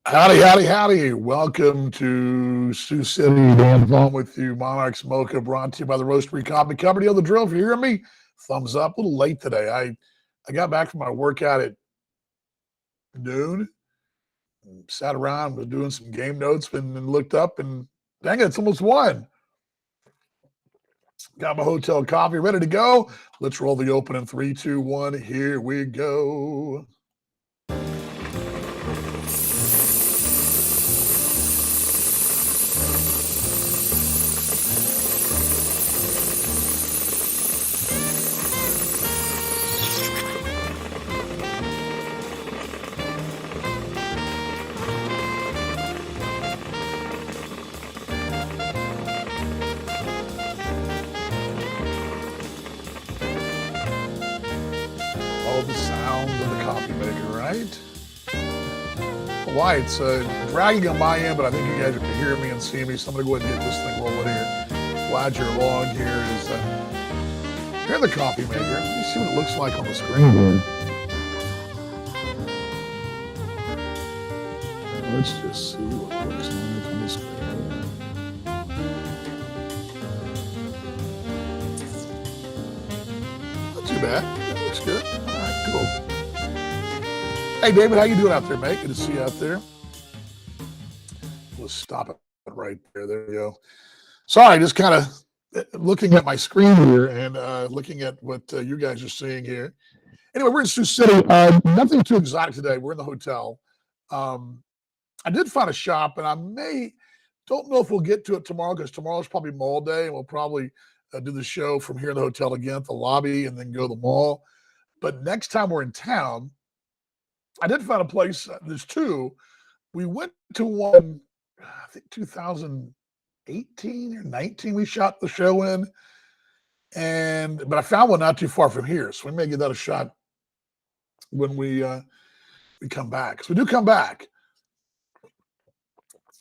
Howdy, howdy, howdy. Welcome to Sioux City. Dan Vaughn with you. Monarchs Mocha brought to you by the Roastery Coffee Company. On the drill, if you're hearing me, thumbs up. A little late today. I got back from my workout at noon, sat around, was doing some game notes, and looked up, and dang it, it's almost 1. Got my hotel coffee ready to go. Let's roll the open in 3, 2, 1. Here we go. The sound of the coffee maker, right? Why it's dragging on my end, but I think you guys can hear me and see me, so I'm going to go ahead and get this thing rolling here. Glad you're along here. Here's the coffee maker. Let me see what it looks like on the screen here. Let's just see what it looks like on the screen. Not too bad. That looks good. Cool. Hey, David, how you doing out there, mate? Good to see you out there. We'll stop it right there. There we go. Sorry, just kind of looking at my screen here and looking at what you guys are seeing here. Anyway, we're in Sioux City. Nothing too exotic today. We're in the hotel. I did find a shop, and don't know if we'll get to it tomorrow because tomorrow's probably mall day, and we'll probably do the show from here in the hotel again at the lobby and then go to the mall. But next time we're in town, I did find a place. There's 2. We went to one, I think 2018 or 19. We shot the show in, but I found one not too far from here, so we may give that a shot when we come back. So we do come back.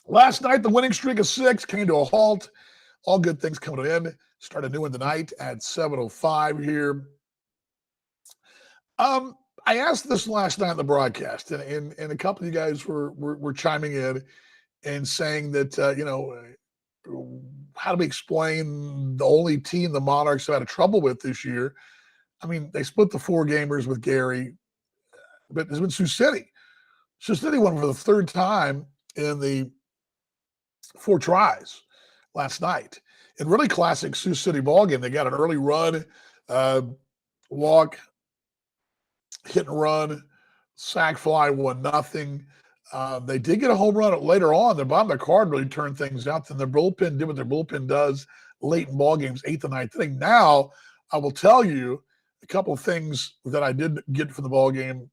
Last night, the winning streak of 6 came to a halt. All good things coming to an end. Start a new one tonight at 7:05 here. I asked this last night in the broadcast, and a couple of you guys were chiming in and saying that, how do we explain the only team the Monarchs have had trouble with this year? I mean, they split the 4 gamers with Gary, but it's been Sioux City. Sioux City won for the 3rd time in the 4 tries last night. In really classic Sioux City ballgame, they got an early run, walk, hit and run, sack fly, 1-0. They did get a home run later on. The bottom of the card really turned things out. Then their bullpen did what their bullpen does late in ball games, 8th and 9th inning. Now, I will tell you a couple of things that I did get from the ball game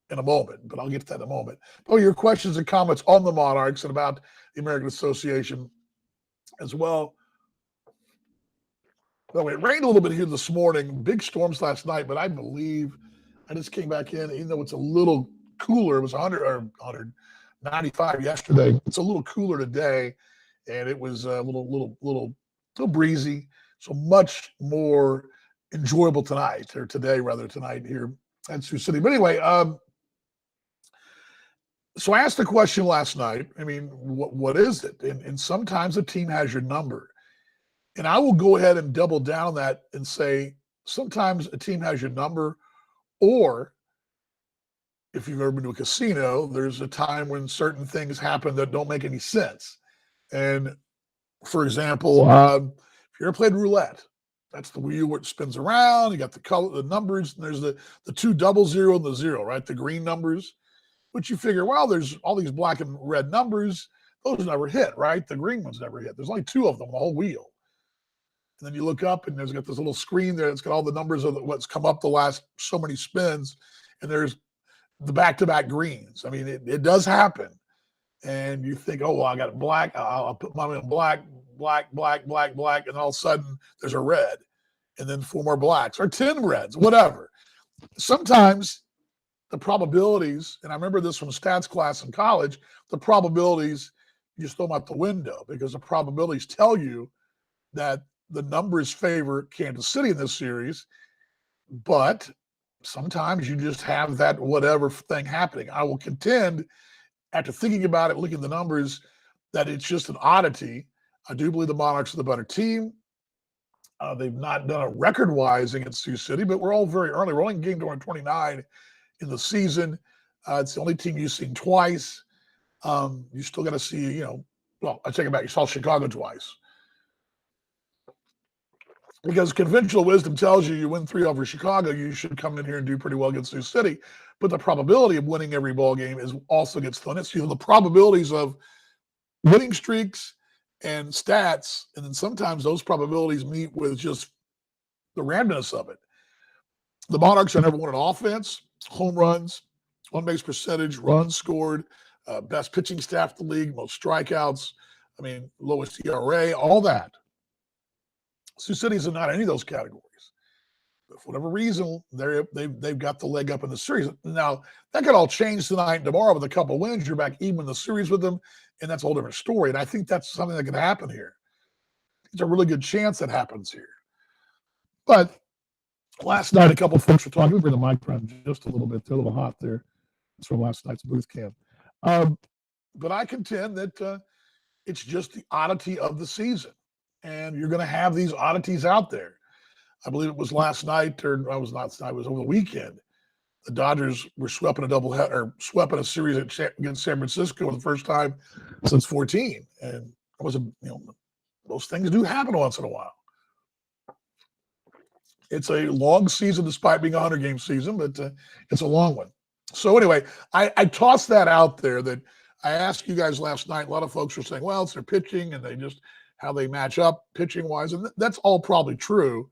in a moment, but I'll get to that in a moment. Oh, your questions and comments on the Monarchs and about the American Association as well. Well, it rained a little bit here this morning. Big storms last night, but I believe I just came back in, even though it's a little cooler. It was 195 yesterday. It's a little cooler today, and it was a little breezy. So much more enjoyable tonight, or today rather, tonight here at Sioux City. But anyway, so I asked the question last night. I mean, what is it? And sometimes a team has your number. And I will go ahead and double down on that and say sometimes a team has your number, or if you've ever been to a casino, there's a time when certain things happen that don't make any sense. And for example, if you ever played roulette, that's the wheel where it spins around. You got the color, the numbers, and there's the 2 00 and the 0, right? The green numbers, which you figure, well, there's all these black and red numbers. Those never hit, right? The green ones never hit. There's only 2 of them on the whole wheel. And then you look up, and there's got this little screen there that's got all the numbers of what's come up the last so many spins. And there's the back-to-back greens. I mean, it does happen. And you think, oh, well, I got black. I'll put mine in black, black, black, black, black. And all of a sudden there's a red and then 4 more blacks or 10 reds, whatever. Sometimes the probabilities, and I remember this from stats class in college, the probabilities, you just throw them out the window because the probabilities tell you that the numbers favor Kansas City in this series, but sometimes you just have that whatever thing happening. I will contend, after thinking about it, looking at the numbers, that it's just an oddity. I do believe the Monarchs are the better team. They've not done it record-wise against Sioux City, but we're all very early. We're only in game 29 in the season. It's the only team you've seen twice. You still got to see, well, I take it back. You saw Chicago twice. Because conventional wisdom tells you win 3 over Chicago, you should come in here and do pretty well against Sioux City. But the probability of winning every ball game is also gets thrown. It's the probabilities of winning streaks and stats, and then sometimes those probabilities meet with just the randomness of it. The Monarchs are number 1 in offense, home runs, on-base percentage, runs scored, best pitching staff in the league, most strikeouts, lowest ERA, all that. Sioux City's in not any of those categories. But for whatever reason, they've got the leg up in the series. Now, that could all change tonight and tomorrow with a couple of wins. You're back even in the series with them, and that's a whole different story. And I think that's something that can happen here. It's a really good chance that happens here. But last night, a couple of folks were talking. Let me bring the mic around just a little bit. They're a little hot there. It's from last night's booth camp. But I contend that it's just the oddity of the season. And you're going to have these oddities out there. I believe it was last night, or it was not tonight, it was over the weekend. The Dodgers were swept in a doubleheader, or swept in a series against San Francisco for the first time since 14. And it was those things do happen once in a while. It's a long season despite being a 100-game season, but it's a long one. So anyway, I tossed that out there that I asked you guys last night. A lot of folks were saying, well, it's their pitching and how they match up pitching-wise. And that's all probably true.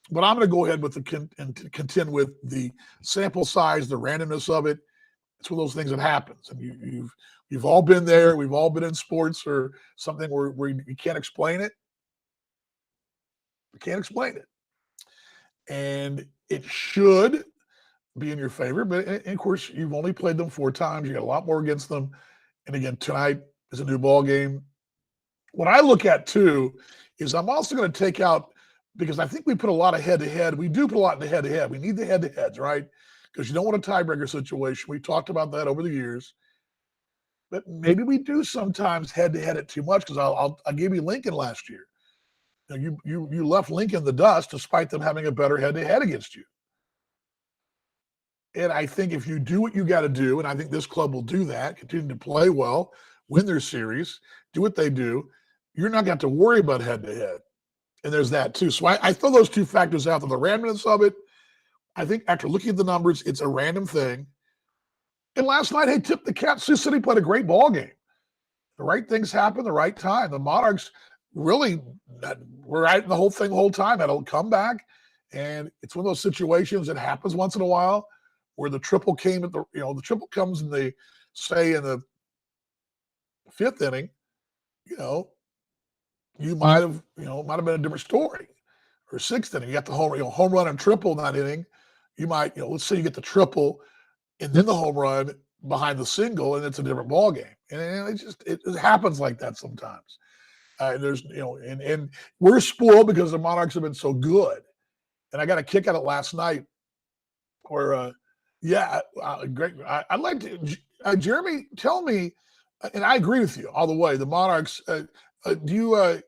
But I'm going to go ahead with and contend with the sample size, the randomness of it. It's one of those things that happens. And you've all been there. We've all been in sports or something where you can't explain it. You can't explain it. And it should be in your favor. But of course, you've only played them 4 times. You got a lot more against them. And again, tonight is a new ball game. What I look at, too, is I'm also going to take out, because I think we put a lot of head-to-head. We do put a lot in the head-to-head. We need the head-to-heads, right? Because you don't want a tiebreaker situation. We talked about that over the years. But maybe we do sometimes head-to-head it too much, because I'll give you Lincoln last year. You left Lincoln the dust despite them having a better head-to-head against you. And I think if you do what you got to do, and I think this club will do that, continue to play well, win their series, do what they do, you're not going to have to worry about head-to-head. And there's that too. So I throw those 2 factors out there. The randomness of it, I think after looking at the numbers, it's a random thing. And last night, hey, tip the cap. Sioux City played a great ball game. The right things happened the right time. The Monarchs really were right in the whole thing the whole time, had a comeback. And it's one of those situations that happens once in a while where the triple came at the triple comes in the 5th inning, you might have been a different story. Or 6th inning, you got the home run and triple in that inning. You might, let's say you get the triple and then the home run behind the single, and it's a different ball game. And it happens like that sometimes. And we're spoiled because the Monarchs have been so good. And I got a kick out of it last night where, great. I'd like to, Jeremy, tell me, and I agree with you all the way. The Monarchs, have you had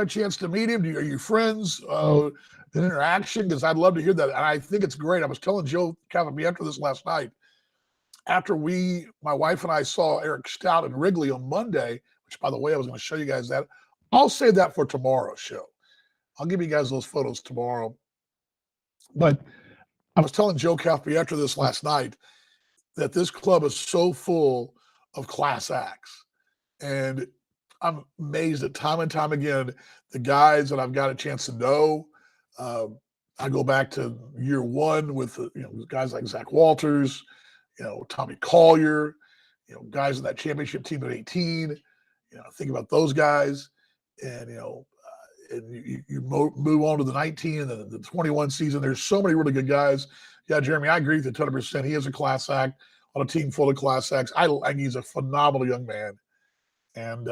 a chance to meet him? Are you friends? An interaction? Because I'd love to hear that. And I think it's great. I was telling Joe Cavapy after this last night. After my wife and I saw Eric Stout and Wrigley on Monday, which, by the way, I was going to show you guys that. I'll save that for tomorrow's show. I'll give you guys those photos tomorrow. But I was telling Joe Cavapy after this last night that this club is so full of class acts. And I'm amazed at time and time again, the guys that I've got a chance to know, I go back to year one with guys like Zach Walters, Tommy Collier, guys in that championship team at 18. Think about those guys, and and you move on to the 19 and the 21 season. There's so many really good guys. Yeah, Jeremy, I agree with you 100%. He is a class act on a team full of class acts. I think he's a phenomenal young man, and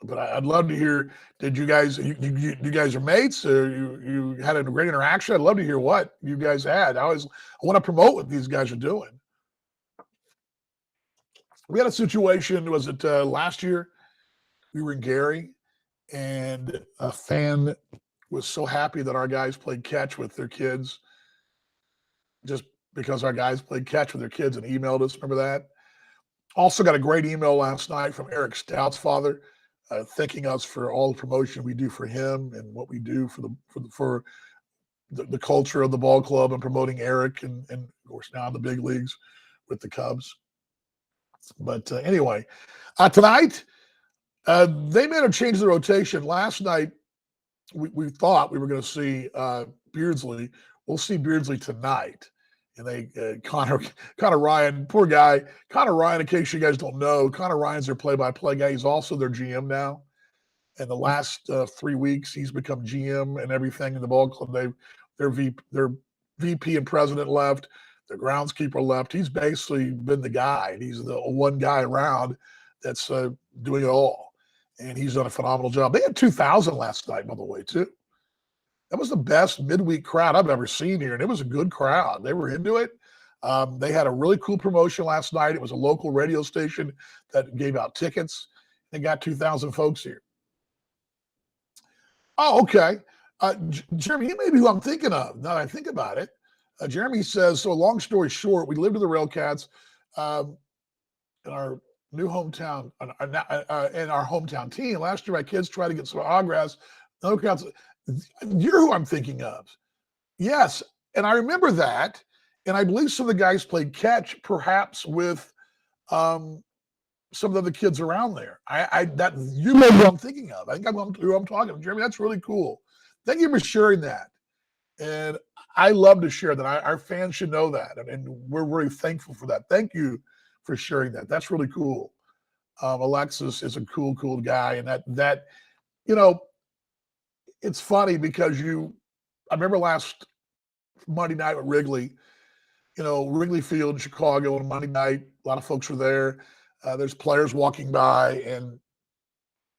but I'd love to hear. Did you guys? You guys are mates? Or you had a great interaction? I'd love to hear what you guys had. I want to promote what these guys are doing. We had a situation. Was it last year? We were in Gary, and a fan was so happy that our guys played catch with their kids, just because our guys played catch with their kids, and emailed us. Remember that? Also got a great email last night from Eric Stout's father, thanking us for all the promotion we do for him and what we do for the culture of the ball club, and promoting Eric, and of course now in the big leagues with the Cubs. But anyway, tonight they made a change of the rotation. Last night we thought we were going to see Beardsley. We'll see Beardsley tonight. And they Connor Ryan, poor guy. Connor Ryan, in case you guys don't know, Connor Ryan's their play-by-play guy. He's also their GM now. And the last 3 weeks, he's become GM and everything in the ball club. Their VP and president left. Their groundskeeper left. He's basically been the guy. He's the one guy around that's doing it all. And he's done a phenomenal job. They had 2,000 last night, by the way, too. That was the best midweek crowd I've ever seen here, and it was a good crowd. They were into it. They had a really cool promotion last night. It was a local radio station that gave out tickets. They got 2,000 folks here. Oh, okay. Jeremy, you may be who I'm thinking of now that I think about it. Jeremy says, so long story short, we lived in the Railcats in our new hometown, in our hometown team. Last year, my kids tried to get some autographs. No crowds. You're who I'm thinking of. Yes. And I remember that. And I believe some of the guys played catch, perhaps with some of the other kids around there. You know who I'm thinking of. I think I'm who I'm talking about. Jeremy, that's really cool. Thank you for sharing that. And I love to share that. Our fans should know that. And we're very thankful for that. Thank you for sharing that. That's really cool. Alexis is a cool guy. And that it's funny because I remember last Monday night with Wrigley, Wrigley Field in Chicago on Monday night, a lot of folks were there. There's players walking by, and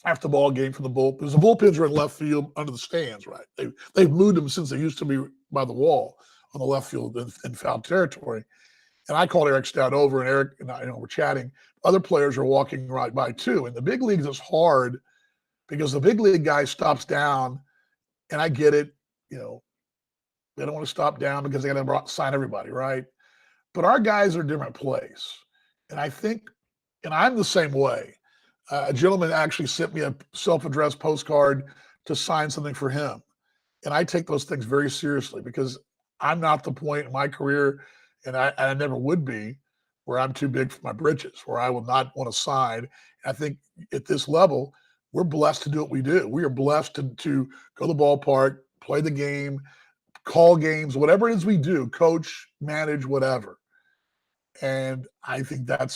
after the ball game from the bullpen, because the bullpens are in left field under the stands, right? They've moved them since they used to be by the wall on the left field in foul territory. And I called Eric Stout over, and Eric and I we're chatting. Other players are walking right by too. In the big leagues, it's hard because the big league guy stops down. And I get it, they don't want to stop down because they got to sign everybody, right? But our guys are a different place. And I think, and I'm the same way. A gentleman actually sent me a self-addressed postcard to sign something for him. And I take those things very seriously because I'm not the point in my career, and I never would be, where I'm too big for my britches, where I will not want to sign. I think at this level, we're blessed to do what we do. We are blessed to go to the ballpark, play the game, call games, whatever it is we do, coach, manage, whatever. And I think I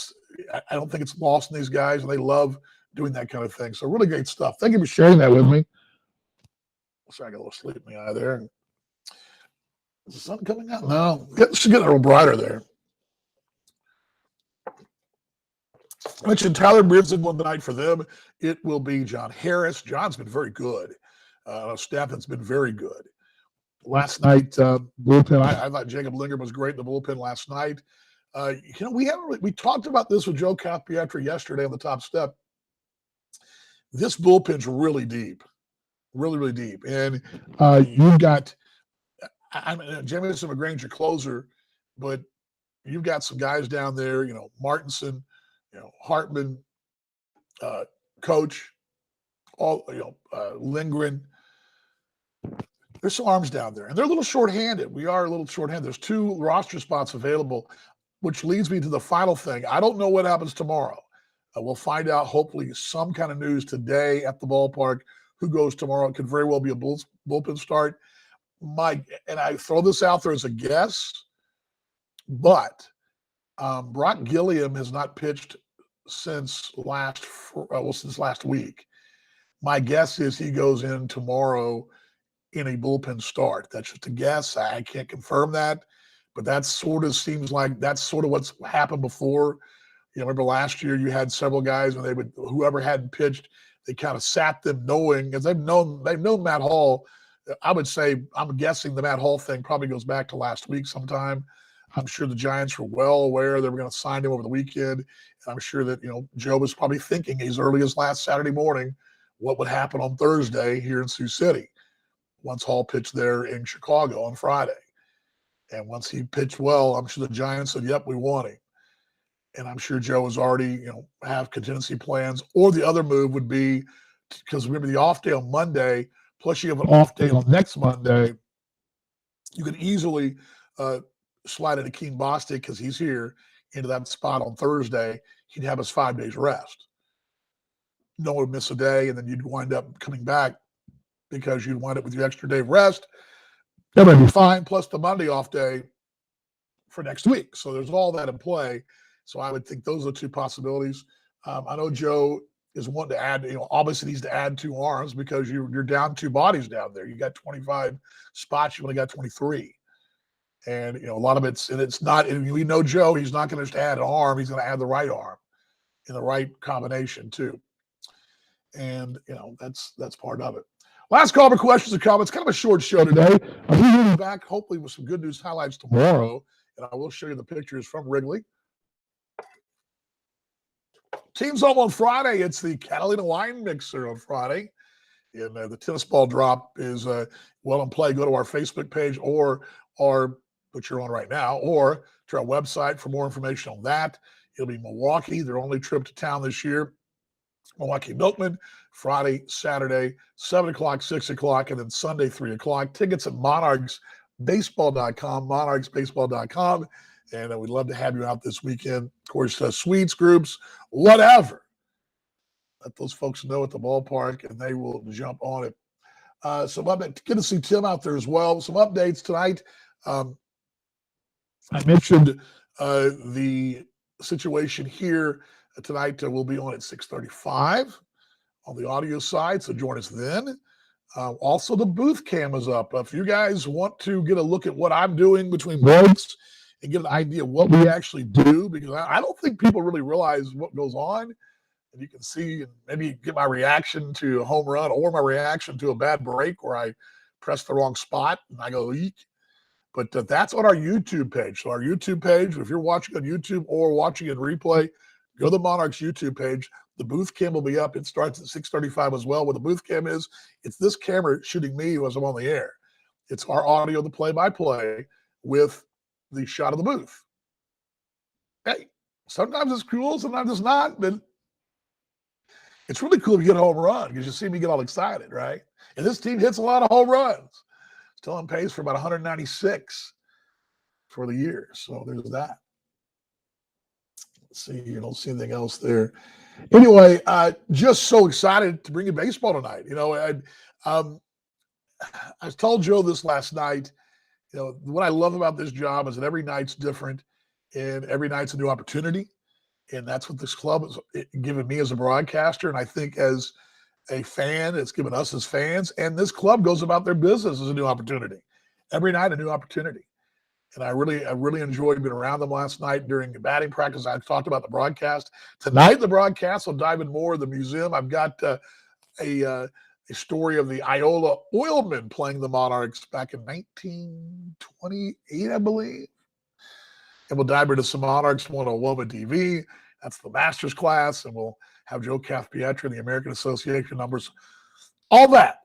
don't think it's lost in these guys, and they love doing that kind of thing. So really great stuff. Thank you for sharing that with me. Sorry, I got a little sleep in the eye there. Is the sun coming out? No. It's getting a little brighter there. I mentioned Tyler Brinson one night for them. It will be John Harris. John's been very good. Staffin's been very good. Last night, bullpen, I thought Jacob Linger was great in the bullpen last night. We talked about this with Joe Capietri yesterday on the top step. This bullpen's really deep, really, really deep. And you've got, Jamison McGrain's your closer, but you've got some guys down there, Martinson, Hartman, Coach, Lindgren. There's some arms down there, and they're a little shorthanded. We are a little shorthanded. There's 2 roster spots available, which leads me to the final thing. I don't know what happens tomorrow. We'll find out, hopefully, some kind of news today at the ballpark. Who goes tomorrow? It could very well be a bullpen start. and I throw this out there as a guess, but Brock Gilliam has not pitched since last week. My guess is he goes in tomorrow in a bullpen start. That's just a guess. I can't confirm that, but that sort of seems like that's sort of what's happened before. Remember last year you had several guys when whoever hadn't pitched, they kind of sat them knowing, because they've known Matt Hall. I would say, I'm guessing the Matt Hall thing probably goes back to last week sometime. I'm sure the Giants were well aware they were going to sign him over the weekend. And I'm sure that, Joe was probably thinking as early as last Saturday morning what would happen on Thursday here in Sioux City once Hall pitched there in Chicago on Friday. And once he pitched well, I'm sure the Giants said, yep, we want him. And I'm sure Joe was already, have contingency plans. Or the other move would be, because remember the off day on Monday, plus you have an off day on next Monday, you could easily slide into King Bostic, because he's here, into that spot on Thursday. He'd have his 5 days rest. No one would miss a day, and then you'd wind up coming back because you'd wind up with your extra day of rest. That would be fine, plus the Monday off day for next week. So there's all that in play. So I would think those are 2 possibilities. I know Joe is wanting to add, obviously needs to add 2 arms because you're down 2 bodies down there. You got 25 spots, you only got 23. And, a lot of it's not, and we know Joe, he's not going to just add an arm, he's going to add the right arm in the right combination too. And, that's part of it. Last call for questions and comments. Kind of a short show today. I'll be back hopefully with some good news highlights tomorrow, and I will show you the pictures from Wrigley. Teams home on Friday. It's the Catalina Wine Mixer on Friday. And the tennis ball drop is well in play. Go to our Facebook page or which you're on right now, or to our website for more information on that. It'll be Milwaukee, their only trip to town this year. Milwaukee Milkman, Friday, Saturday, 7 o'clock, 6 o'clock, and then Sunday, 3 o'clock. Tickets at monarchsbaseball.com, monarchsbaseball.com. And we'd love to have you out this weekend. Of course, suites, groups, whatever. Let those folks know at the ballpark, and they will jump on it. So good to see Tim out there as well. Some updates tonight. I mentioned the situation here tonight. We'll be on at 6:35 on the audio side, so join us then. Also, the booth cam is up. If you guys want to get a look at what I'm doing between breaks and get an idea of what we actually do, because I don't think people really realize what goes on. And you can see and maybe get my reaction to a home run or my reaction to a bad break where I press the wrong spot and I go eek. But that's on our YouTube page. So our YouTube page, if you're watching on YouTube or watching in replay, go to the Monarchs YouTube page. The booth cam will be up. It starts at 6:35 as well. What the booth cam is, it's this camera shooting me as I'm on the air. It's our audio, the play-by-play, with the shot of the booth. Hey, sometimes it's cool, sometimes it's not, but it's really cool if you get a home run because you see me get all excited, right? And this team hits a lot of home runs. Still on pace for about 196 for the year. So there's that. Let's see, you don't see anything else there. Anyway, just so excited to bring you baseball tonight. I told Joe this last night. What I love about this job is that every night's different and every night's a new opportunity. And that's what this club has given me as a broadcaster. And I think as a fan, it's given us as fans. And this club goes about their business as a new opportunity. Every night, a new opportunity. And I really enjoyed being around them last night during the batting practice. I talked about the broadcast. Tonight, the broadcast will dive in more of the museum. I've got a story of the Iola Oilmen playing the Monarchs back in 1928, I believe. And we'll dive into some Monarchs 101 with TV. That's the master's class. And we'll have Joe Caff-Pietra and the American Association numbers. All that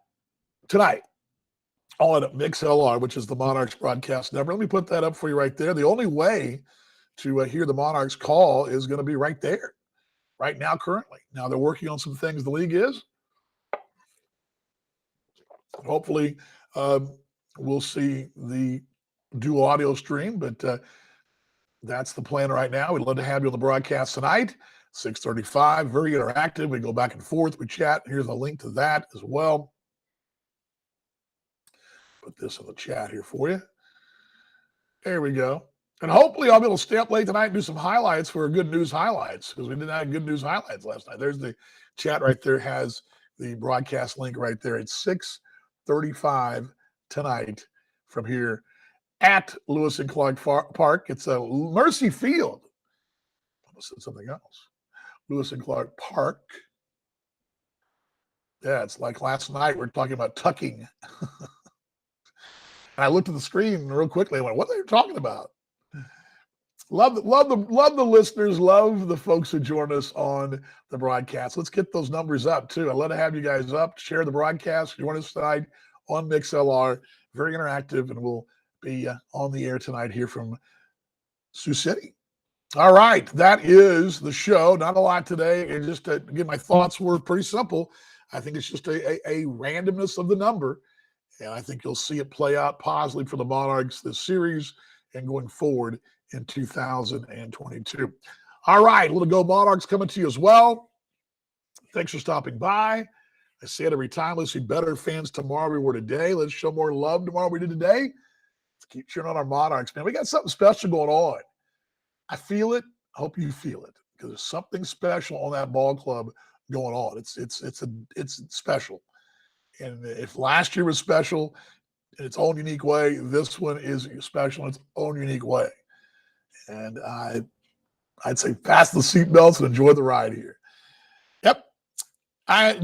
tonight. All at MixLR, which is the Monarchs broadcast number. Let me put that up for you right there. The only way to hear the Monarchs call is going to be right there, right now, currently. Now, they're working on some things, the league is. Hopefully, we'll see the dual audio stream, but that's the plan right now. We'd love to have you on the broadcast tonight, 6:35, very interactive. We go back and forth, we chat. Here's a link to that as well. put this in the chat here for you. There we go. And hopefully I'll be able to stay up late tonight and do some highlights for good news highlights, because we didn't have good news highlights last night. There's the chat right there, has the broadcast link right there. It's 6:35 tonight from here at Lewis and Clark Park. It's a Mercy Field. I almost said something else. Lewis and Clark Park. Yeah, it's like last night we were talking about tucking. And I looked at the screen real quickly and went, what are they talking about? Love the listeners, love the folks who join us on the broadcast. Let's get those numbers up too. I'd love to have you guys up, share the broadcast, join us tonight on MixLR. Very interactive, and we'll be on the air tonight here from Sioux City. All right, that is the show. Not a lot today. And just again, my thoughts were pretty simple. I think it's just a randomness of the number. And I think you'll see it play out positively for the Monarchs this series and going forward in 2022. All right, little Go Monarchs coming to you as well. Thanks for stopping by. I say it every time. Let's see better fans tomorrow we were today. Let's show more love tomorrow we did today. Let's keep cheering on our Monarchs, man. We got something special going on. I feel it. I hope you feel it, because there's something special on that ball club going on. It's special. And if last year was special in its own unique way, this one is special in its own unique way. And I'd say fasten the seatbelts and enjoy the ride here. Yep.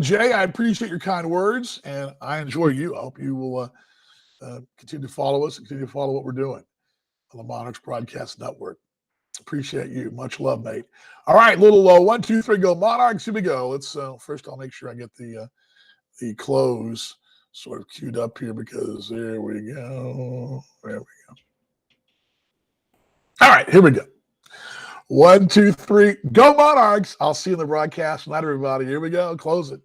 Jay, I appreciate your kind words, and I enjoy you. I hope you will continue to follow us and continue to follow what we're doing on the Monarchs Broadcast Network. Appreciate you. Much love, mate. All right, little 1, 2, 3, go Monarchs. Here we go. Let's first I'll make sure I get the close sort of queued up here, because there we go. There we go. All right, here we go. 1, 2, 3, go Monarchs. I'll see you in the broadcast. Night, everybody. Here we go. Close it.